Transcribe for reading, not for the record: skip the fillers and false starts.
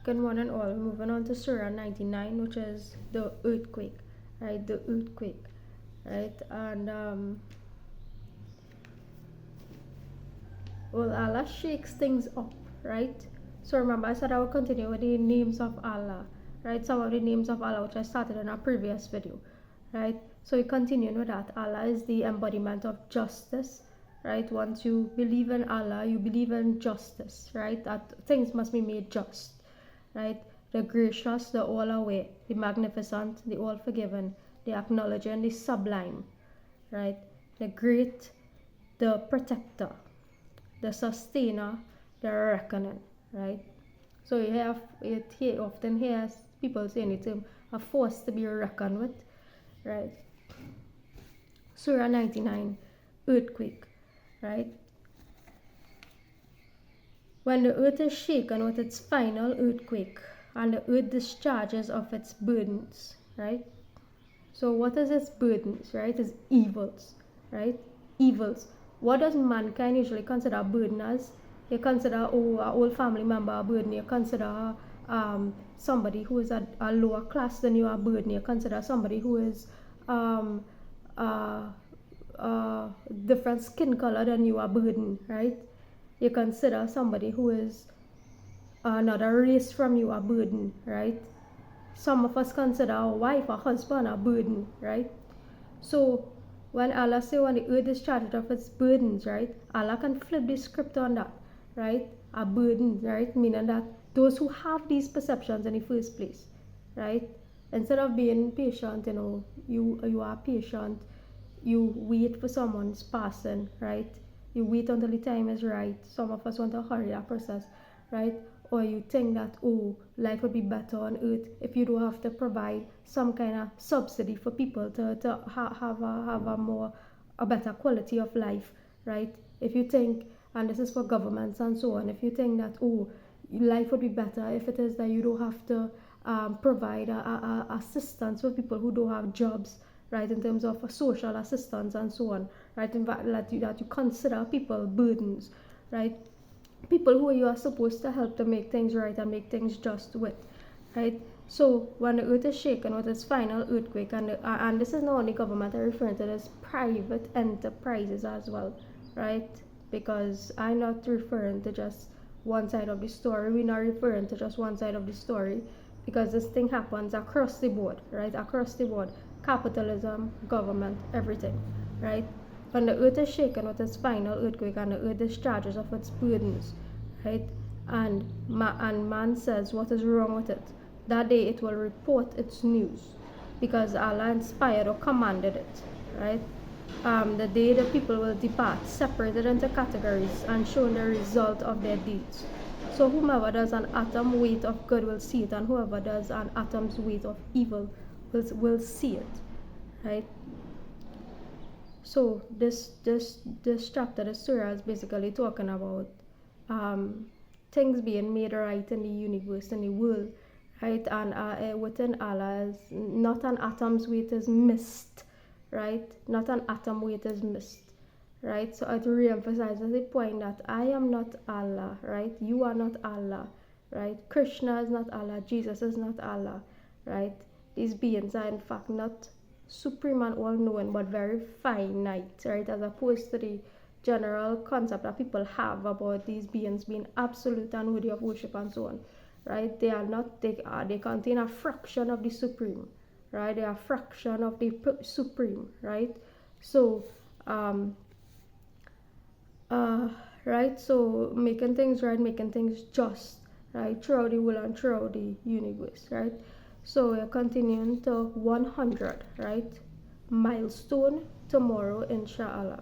Good morning all. Moving on to Surah 99, which is the earthquake, right? The earthquake, right? And well, Allah shakes things up, right? So remember, I said I will continue with the names of Allah, right? Some of the names of Allah which I started in a previous video, right? So we continue with that. Allah is the embodiment of justice, right? Once you believe in Allah, you believe in justice, right? That things must be made just, right? The gracious, the all aware, the magnificent, the all forgiven, the acknowledging, the sublime, right? The great, the protector, the sustainer, the reckoning, right? So you often hear people saying it, a force to be reckoned with, right? Surah 99, earthquake, right? When the earth is shaken with its final earthquake and the earth discharges of its burdens, right? So what is its burdens, right? It's evils, right? Evils. What does mankind usually consider a burden as? You consider, an old family member a burden. You consider somebody who is a lower class than you a burden. You consider somebody who is different skin color than you a burden, right? You consider somebody who is another race from you a burden, right? Some of us consider our wife or husband a burden, right? So when Allah say when the earth is charged of its burdens, right? Allah can flip the script on that, right? A burden, right? Meaning that those who have these perceptions in the first place, right? Instead of being patient, you are patient, you wait for someone's passing, right? You wait until the time is right. Some of us want to hurry that process, right? Or you think that, life would be better on earth if you don't have to provide some kind of subsidy for people to have a better quality of life, right? If you think, and this is for governments and so on, if you think that, life would be better if it is that you don't have to provide assistance for people who don't have jobs, right, in terms of social assistance and so on, right, in fact, that you consider people burdens, right, people who you are supposed to help to make things right and make things just with, right? So when the earth is shaken with its final earthquake, and this is not only government, I'm referring to this private enterprises as well, right? Because I'm not referring to just one side of the story. We're not referring to just one side of the story, because this thing happens across the board, right? Across the board, capitalism, government, everything, right? When the earth is shaken with its final earthquake and the earth discharges of its burdens, right? And man says, what is wrong with it? That day it will report its news, because Allah inspired or commanded it, right? The day the people will depart, separated into categories and shown the result of their deeds. So whomever does an atom weight of good will see it, and whoever does an atom's weight of evil will see it, right? So this chapter, the surah, is basically talking about things being made right in the universe, in the world, right? And within Allah, is not an atom's weight is missed, right? Not an atom weight is missed, right? So it re-emphasizes the point that I am not Allah, right? You are not Allah, right? Krishna is not Allah. Jesus is not Allah, right? These beings are in fact not supreme and all-knowing, but very finite, right? As opposed to the general concept that people have about these beings being absolute and worthy of worship and so on, right? They are not. They contain a fraction of the supreme, right? They are a fraction of the supreme, right? So, right? So making things right, making things just, right? Throughout the world and throughout the universe, right? So we're continuing to 100, right? Milestone tomorrow, inshallah.